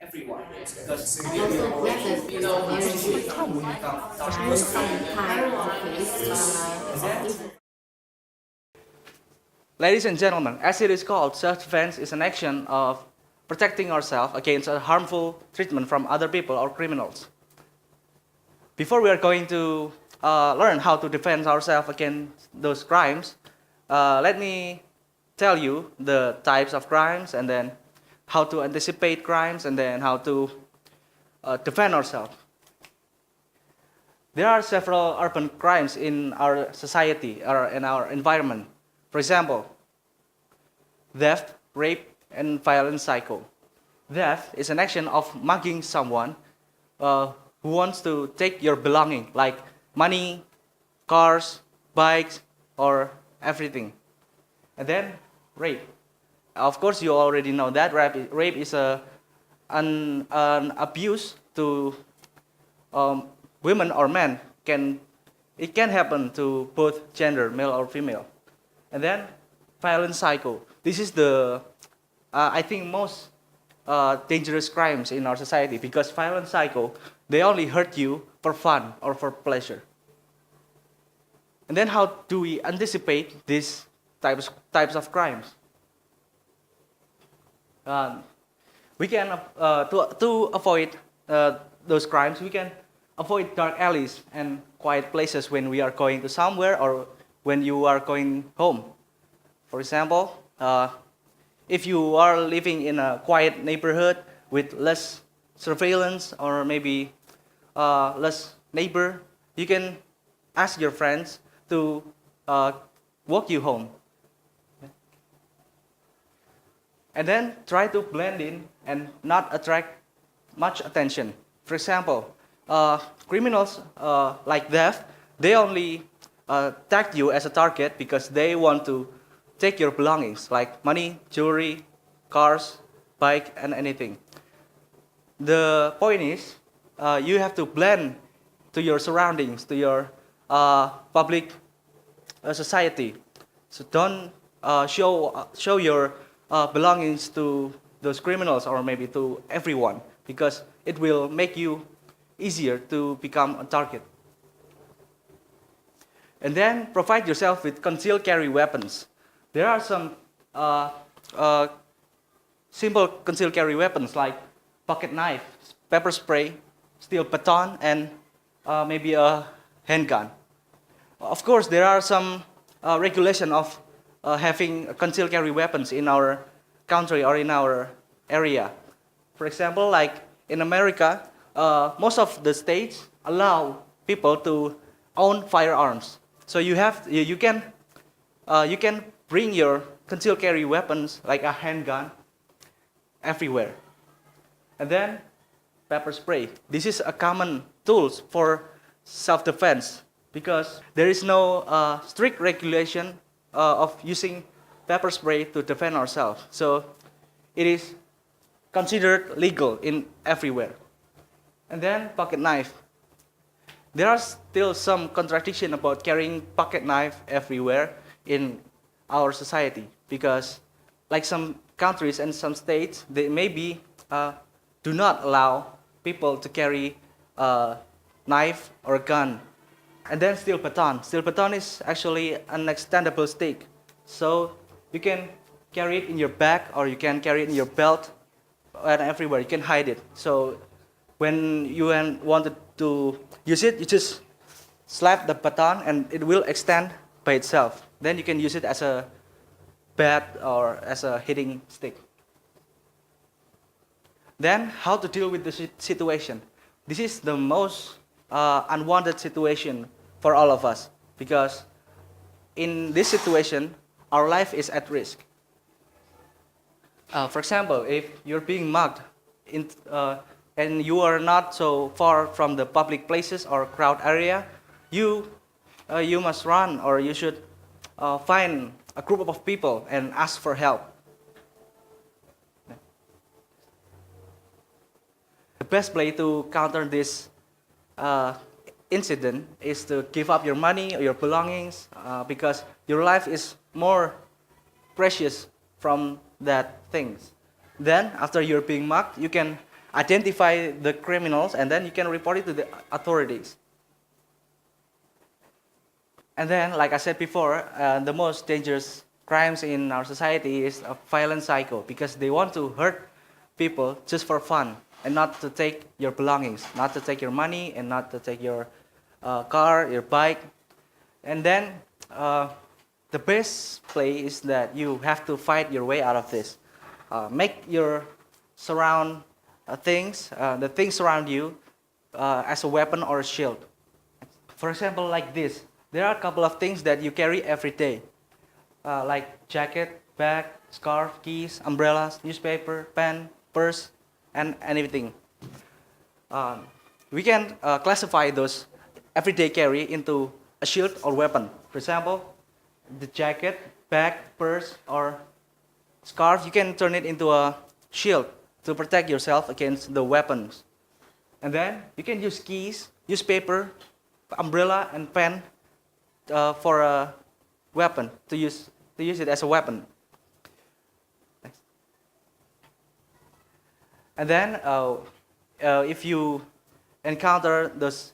everyone because And also, yes, there's some type of case. Ladies and gentlemen, as it is called, self-defense is an action of protecting ourselves against a harmful treatment from other people or criminals. Before we are going to learn how to defend ourselves against those crimes, let me tell you the types of crimes and then how to anticipate crimes and then how to defend ourselves. There are several urban crimes in our society or in our environment. For example, theft, rape, and violent cycle. Theft is an action of mugging someone who wants to take your belonging, like money, cars, bikes, or everything. And then rape. Of course, you already know that rape is an abuse to women or men. It can happen to both gender, male or female. And then violent cycle. This is the, I think, most dangerous crimes in our society because violent cycle, they only hurt you for fun or for pleasure. And then how do we anticipate these types of crimes? We can, to avoid those crimes, we can avoid dark alleys and quiet places when we are going to somewhere or when you are going home. For example, if you are living in a quiet neighborhood with less surveillance or maybe less neighbor, you can ask your friends to walk you home. And then try to blend in and not attract much attention. For example, criminals like theft, they only tag you as a target because they want to take your belongings like money, jewelry, cars, bike, and anything. The point is, you have to blend to your surroundings, to your public society. So don't show your belongings to those criminals or maybe to everyone because it will make you easier to become a target. And then provide yourself with concealed carry weapons. There are some simple concealed carry weapons like pocket knife, pepper spray, steel baton, and maybe a handgun. Of course, there are some regulation of having concealed carry weapons in our country or in our area. For example, like in America, most of the states allow people to own firearms. So you can bring your concealed carry weapons like a handgun everywhere. And then pepper spray. This is a common tool for self-defense because there is no strict regulation of using pepper spray to defend ourselves. So it is considered legal in everywhere. And then pocket knife. There are still some contradiction about carrying pocket knife everywhere in our society because like some countries and some states, they maybe do not allow people to carry a knife or a gun. And then steel baton. Steel baton is actually an extendable stick. So you can carry it in your back or you can carry it in your belt and everywhere. You can hide it. So when you wanted to use it, you just slap the baton and it will extend by itself. Then you can use it as a bat or as a hitting stick. Then how to deal with the situation. This is the most unwanted situation for all of us because in this situation, our life is at risk. For example, if you're being mugged and you are not so far from the public places or crowd area, you must run or you should find a group of people and ask for help. The best way to counter this incident is to give up your money or your belongings because your life is more precious from that things. Then after you're being mugged, you can identify the criminals, and then you can report it to the authorities. And then, like I said before, the most dangerous crimes in our society is a violent psycho, because they want to hurt people just for fun and not to take your belongings, not to take your money and not to take your car, your bike. And then the best play is that you have to fight your way out of this. Make your surround the things around you as a weapon or a shield. For example, like this, there are a couple of things that you carry every day, like jacket, bag, scarf, keys, umbrellas, newspaper, pen, purse, and anything. We can classify those everyday carry into a shield or weapon. For example, the jacket, bag, purse, or scarf, you can turn it into a shield to protect yourself against the weapons. And then you can use keys, newspaper, umbrella, and pen for a weapon, to use it as a weapon. Next. And then if you encounter this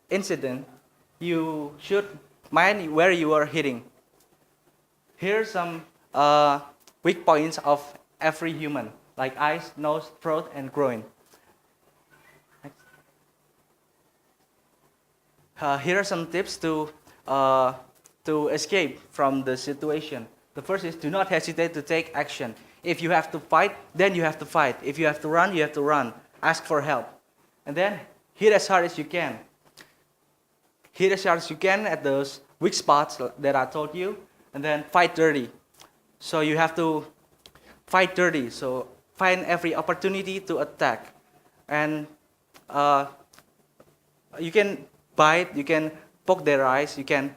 incident, you should mind where you are hitting. Here are some weak points of every human, like eyes, nose, throat, and groin. Here are some tips to escape from the situation. The first is, do not hesitate to take action. If you have to fight, then you have to fight. If you have to run, you have to run. Ask for help. And then hit as hard as you can. Hit as hard as you can at those weak spots that I told you. And then fight dirty. So you have to fight dirty. So find every opportunity to attack. And you can bite, you can poke their eyes, you can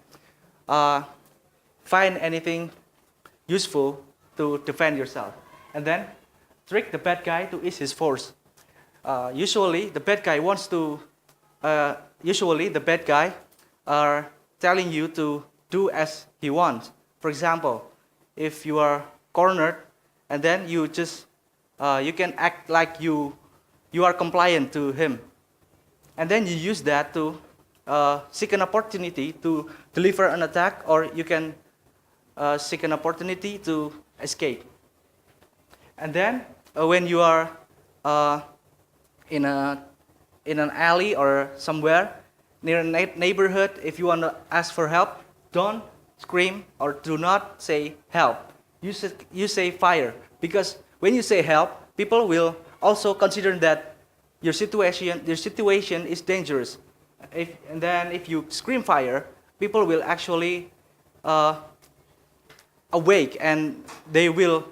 find anything useful to defend yourself. And then trick the bad guy to ease his force. Usually the bad guy are telling you to do as he wants. For example, if you are cornered, and then you can act like you are compliant to him. And then you use that to seek an opportunity to deliver an attack, or you can seek an opportunity to escape. And then when you are in an alley or somewhere near a neighborhood, if you want to ask for help, don't scream or do not say help. You say fire, because when you say help, people will also consider that your situation is dangerous. And then if you scream fire, people will actually awake, and they will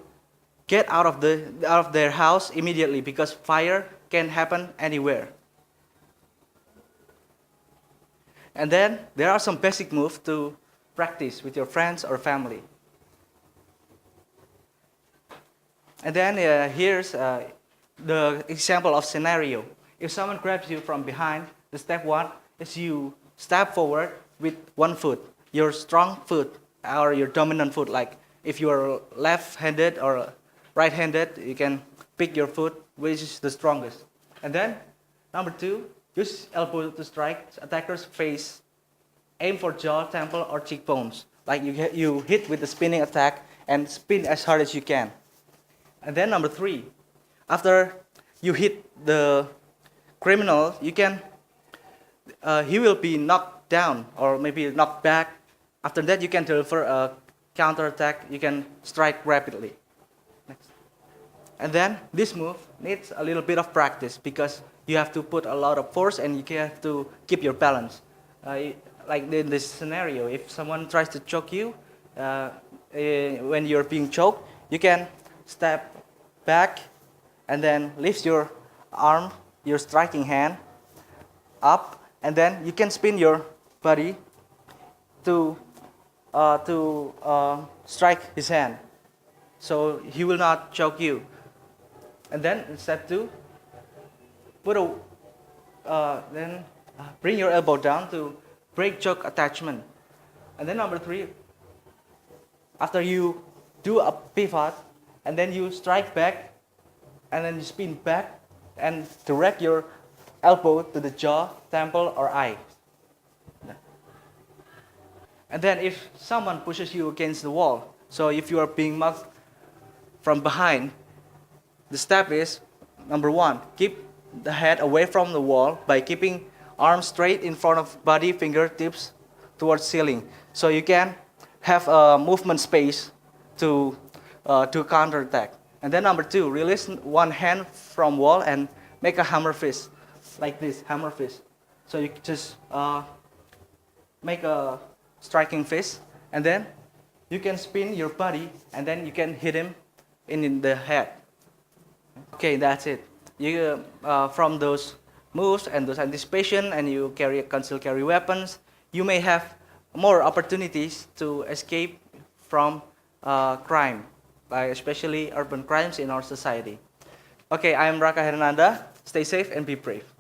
get out of their house immediately, because fire can happen anywhere. And then there are some basic moves to practice with your friends or family. And then here's the example of scenario. If someone grabs you from behind, the step one is you step forward with one foot, your strong foot or your dominant foot. Like if you are left-handed or right-handed, you can pick your foot, which is the strongest. And then number two, use elbow to strike attacker's face. Aim for jaw, temple, or cheekbones. Like you hit with the spinning attack and spin as hard as you can. And then number three, after you hit the criminal, he will be knocked down or maybe knocked back. After that, you can deliver a counter-attack. You can strike rapidly. Next. And then this move needs a little bit of practice, because you have to put a lot of force and you have to keep your balance. Like in this scenario, if someone tries to choke you, when you're being choked, you can step back and then lift your arm, your striking hand up, and then you can spin your body to strike his hand, so he will not choke you. And then in step two, bring your elbow down to break choke attachment. And then number three, after you do a pivot and then you strike back and then you spin back and direct your elbow to the jaw, temple, or eye. And then if someone pushes you against the wall, so if you are being mugged from behind, the step is, number one, keep the head away from the wall by keeping arms straight in front of body, fingertips towards ceiling. So you can have a movement space to counterattack. And then number two, release one hand from wall and make a hammer fist, like this, hammer fist. So you just make a striking fist, and then you can spin your body, and then you can hit him in the head. Okay, that's it. You from those moves and those anticipation, and you conceal carry weapons, you may have more opportunities to escape from crime, especially urban crimes in our society. Okay, I am Raka Hernanda. Stay safe and be brave.